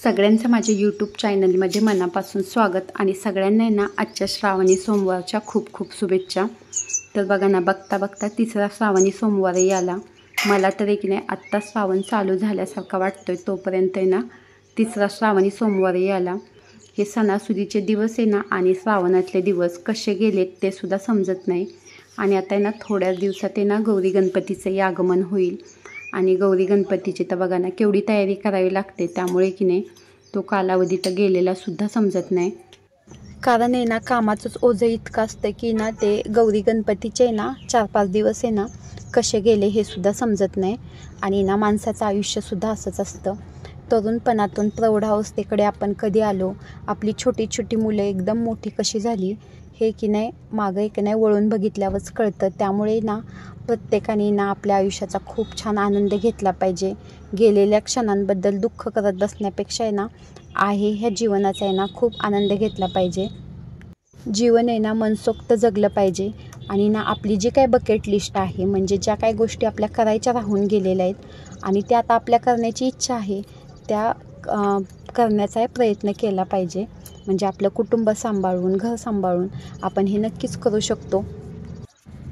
सगळ्यांचं माझ्या यूट्यूब चॅनलमध्ये मनापासून स्वागत आणि सगळ्यांना ना आजच्या श्रावणी सोमवारच्या खूप खूप शुभेच्छा। तर बघा ना, बघता बघता तिसरा श्रावणी सोमवारही आला। मला तर एक नाही आत्ता श्रावण चालू झाल्यासारखा वाटतोय, तोपर्यंत ना तिसरा श्रावणी सोमवारही आला। हे सणासुदीचे दिवस आहे ना आणि श्रावणातले दिवस कसे गेलेत ते सुद्धा समजत नाही। आणि आता ना थोड्याच दिवसात ना गौरी गणपतीचे आगमन होईल आणि गौरी गणपतीची तर बघा ना केवढी तयारी करावी लागते, त्यामुळे की नाही तो कालावधी तर गेलेला सुद्धा समजत नाही। कारण आहे ना कामाचंच ओझं इतकं असतं की ना ते गौरी गणपतीचे ना 4-5 दिवस आहे ना कसे गेले हे सुद्धा समजत नाही। आणि ना माणसाचं आयुष्यसुद्धा असंच असतं। तरुणपणातून प्रौढावस्थेकडे आपण कधी आलो, आपली छोटी छोटी मुलं एकदम मोठी कशी झाली हे की नाही मागं एक नाही वळून बघितल्यावरच कळतं। त्यामुळे ना प्रत्येकाने ना आपल्या आयुष्याचा खूप छान आनंद घेतला पाहिजे। गेलेल्या क्षणांबद्दल दुःख करत बसण्यापेक्षा आहे ना ह्या जीवनाचा आहे ना खूप आनंद घेतला पाहिजे। जीवन आहे ना मनसोक्त जगलं पाहिजे। आणि ना आपली जी काय बकेट लिस्ट आहे, म्हणजे ज्या काही गोष्टी आपल्या करायच्या राहून गेलेल्या आहेत आणि त्या आता आपल्या करण्याची इच्छा आहे त्या करण्याचा प्रयत्न केला पाहिजे। म्हणजे आपलं कुटुंब सांभाळून, घर सांभाळून आपण हे नक्कीच करू शकतो।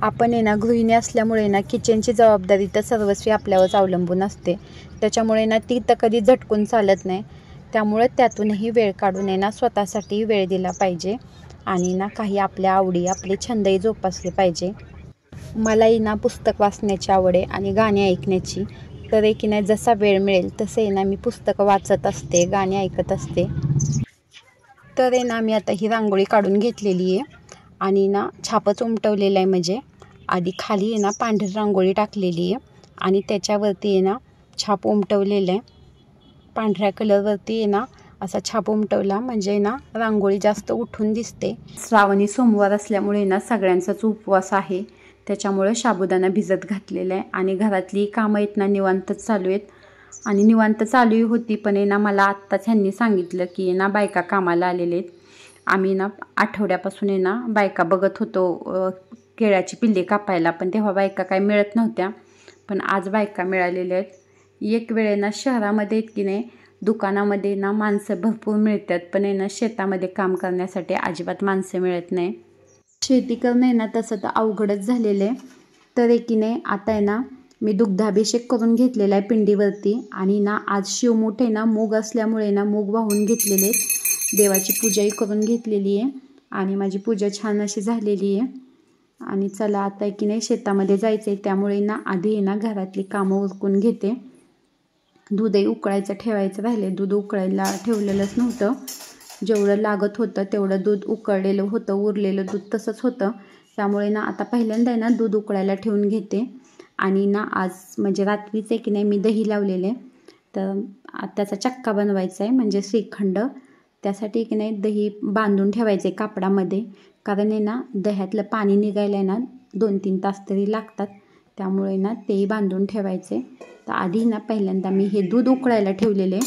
आपण आहे ना गृहिणी असल्यामुळे ना किचनची जबाबदारी तर सर्वस्वी आपल्यावरच अवलंबून असते, त्याच्यामुळे ना ती तर कधी झटकून चालत नाही। त्यामुळे त्यातूनही वेळ काढून आहे ना स्वतःसाठी वेळ दिला पाहिजे आणि ना काही आपल्या आवडी, आपले छंदही जोपासले पाहिजे। मलाही ना पुस्तक वाचण्याची आवड आहे आणि गाणी ऐकण्याची। तर की नाही जसा वेळ मिळेल तसे ना मी पुस्तकं वाचत असते, गाणी ऐकत असते। तर ना मी आता ही रांगोळी काढून घेतलेली आहे आणि ना छापच उमटवलेला आहे। म्हणजे आधी खाली आहे ना पांढरी रांगोळी टाकलेली आहे आणि त्याच्यावरती आहे ना छाप उमटवलेला आहे। पांढऱ्या कलरवरती आहे ना असा छाप उमटवला म्हणजे ना रांगोळी जास्त उठून दिसते। श्रावणी सोमवार असल्यामुळे ना सगळ्यांचाच उपवास आहे, त्याच्यामुळे साबुदाणा भिजत घातलेला आहे आणि घरातली कामं आहेत ना निवांतच चालू आहेत। आणि निवांत चालूही होती, पण ना मला आत्ताच ह्यांनी सांगितलं की ना बायका कामाला आलेले आहेत। आम्ही ना आठवड्यापासून ना बायका बघत होतो केळ्याची पिल्ले कापायला, पण तेव्हा बायका काही मिळत नव्हत्या, पण आज बायका मिळालेल्या आहेत। एक वेळे ना शहरामध्ये की नाही दुकानामध्ये ना माणसं भरपूर मिळतात, पण ना शेतामध्ये काम करण्यासाठी अजिबात माणसं मिळत नाही। शेती करणं ना तसं तर अवघडच झालेलं आहे। तर की नाही आता ना मी दुग्धाभिषेक करून घेतलेला आहे पिंडीवरती आणि ना आज शिवमुठ ना मूग असल्यामुळे ना मूग वाहून घेतलेले, देवाची पूजाही करून घेतलेली आहे आणि माझी पूजा छान अशी झालेली आहे। आणि चला आता की नाही शेतामध्ये जायचं आहे, त्यामुळे ना आधी ना घरातली कामं उरकून घेते। दूधही उकळायचं ठेवायचं राहिले, दूध उकळायला ठेवलेलंच नव्हतं। जेवढं लागत होतं तेवढं दूध उकळलेलं होतं, उरलेलं दूध तसंच होतं। त्यामुळे ना आता पहिल्यांदा ना दूध उकळायला ठेवून घेते। आणि ना आज म्हणजे रात्रीच की नाही मी दही लावलेले, तर त्याचा चक्का बनवायचा आहे म्हणजे श्रीखंड। त्यासाठी की नाही दही बांधून ठेवायचे कापडामध्ये, कारण ना दह्यातलं पाणी निघायला ना 2-3 तास तरी लागतात, त्यामुळे ना तेही बांधून ठेवायचे। तर आधी ना पहिल्यांदा मी हे दूध उकळायला ठेवलेले।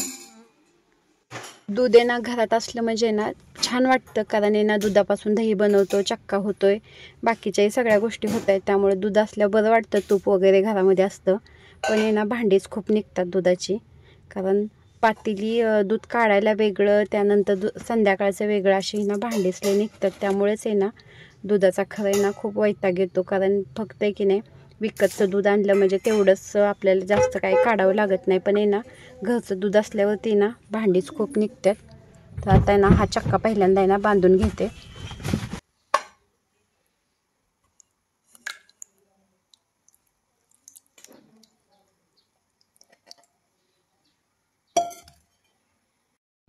दूध ना घरात असलं म्हणजे ना छान वाटतं, कारण ना दुधापासून दही बनवतो, चक्का होतोय, बाकीच्याही सगळ्या गोष्टी होत आहेत, त्यामुळे दूध असल्यावर बरं वाटतं। तूप वगैरे घरामध्ये असतं, पण ना भांडीच खूप निघतात दुधाची, कारण पातेली दूध काढायला वेगळं, त्यानंतर संध्याकाळचं वेगळं, अशी ना भांडीच लई निघतात। त्यामुळेच ना दुधाचा खरं ना खूप वैताग येतो, कारण फक्त की नाही विकतचं दूध आणलं म्हणजे तेवढंच आपल्याला जास्त काही काढावं लागत नाही, पण ना घरचं दूध असल्यावरती ना भांडीच खूप निघतात। तर आता ना हा चक्का पहिल्यांदा ना बांधून घेते।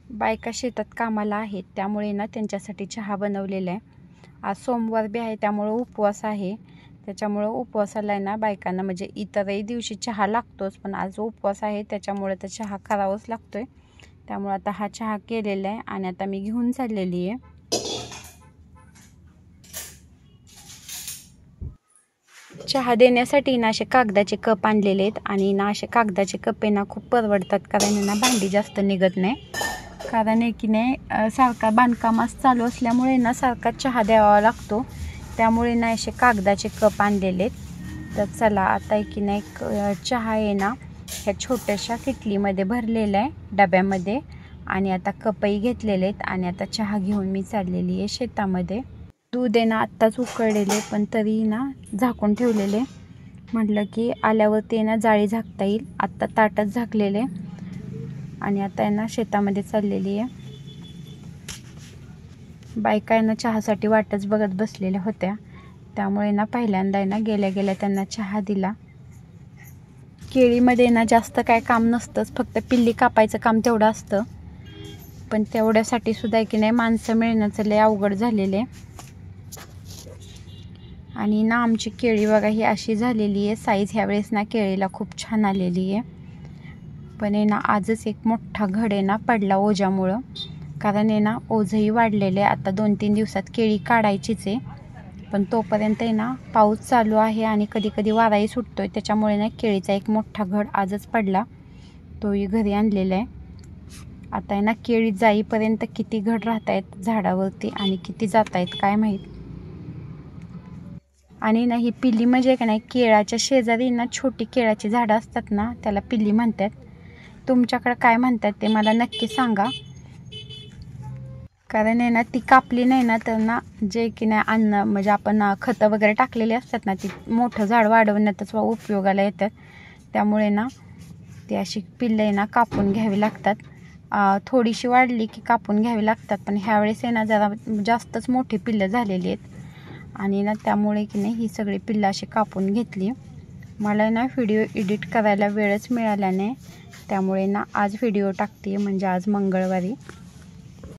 बायका शेतात कामाला आहेत, त्यामुळे ना त्यांच्यासाठी चहा बनवलेला आहे। आज सोमवार बी आहे, त्यामुळे उपवास आहे, त्याच्यामुळं उपवासाला ना बायकांना म्हणजे इतरही दिवशी चहा लागतोच, पण आज उपवास आहे त्याच्यामुळे तर चहा करावाच लागतोय। त्यामुळे आता हा चहा केलेला आहे आणि आता मी घेऊन चाललेली आहे। चहा देण्यासाठी ना असे कागदाचे कप आणलेले आहेत आणि ना असे कागदाचे कप ना खूप परवडतात, कारण ना भांडी जास्त निघत नाही। कारण की नाही सारखा बांधकामास चालू असल्यामुळे ना सारखा चहा द्यावा लागतो, त्यामुळे ना असे कागदाचे कप आणलेले आहेत। तर चला आता की नाही चहा ना ह्या छोट्याशा किटलीमध्ये भरलेला आहे डब्यामध्ये, आणि आता कपही घेतलेले आहेत आणि आता चहा घेऊन मी चाललेली आहे शेतामध्ये. दूध आहे ना आत्ताच उकळलेले, पण तरी ना झाकून ठेवलेले. म्हटलं की आल्यावरती ना जाळी झाकता येईल. आत्ता ताटच झाकलेले आणि आता आहे ना शेतामध्ये चाललेली आहे. बायका ना चहासाठी वाटच बघत बसलेल्या होत्या, त्यामुळे ना पहिल्यांदा ना गेल्या गेल्या त्यांना चहा दिला. केळीमध्ये ना जास्त काय काम नसतंच, फक्त पिल्ली कापायचं काम तेवढं असतं. पण तेवढ्यासाठी सुद्धा की नाही माणसं मिळण्याचं लय अवघड झालेले. आणि ना आमची केळी बघा ही अशी झालेली आहे. साईज ह्यावेळेस ना केळीला खूप छान आलेली आहे. पण आहे ना आजच एक मोठा घड आहे ना पडला ओझ्यामुळं. कारण आहे ना ओझंही वाढलेले. आता 2-3 दिवसात केळी काढायचीच आहे, पण तोपर्यंत आहे ना पाऊस चालू आहे आणि कधी कधी वाराही सुटतोय. त्याच्यामुळे ना केळीचा एक मोठा घड आजच पडला, तोही घरी आणलेला आहे. आता आहे ना केळी जाईपर्यंत किती घड राहत आहेत झाडावरती आणि किती जात आहेत काय माहीत. आणि ना ही पिल्ली म्हणजे का नाही केळाच्या शेजारी ना छोटी केळाची झाडं असतात ना, त्याला पिल्ली म्हणतात. तुमच्याकडे काय म्हणतात ते मला नक्की सांगा. कारण आहे ना ती कापली नाही ना तर ना जे की नाही अन्न म्हणजे आपण खतं वगैरे टाकलेली असतात ना, ती मोठं झाड वाढवण्यातच उपयोगाला येतात. त्यामुळे ना ती अशी पिल्लं आहे ना कापून घ्यावी लागतात. थोडीशी वाढली की कापून घ्यावी लागतात. पण ह्यावेळेस आहे ना जरा जास्तच मोठी पिल्लं झालेली आहेत आणि ना त्यामुळे की नाही ही सगळी पिल्लं अशी कापून घेतली. मला ना व्हिडिओ एडिट करायला वेळच मिळाला नाही, त्यामुळे ना आज व्हिडिओ टाकते म्हणजे आज मंगळवारी.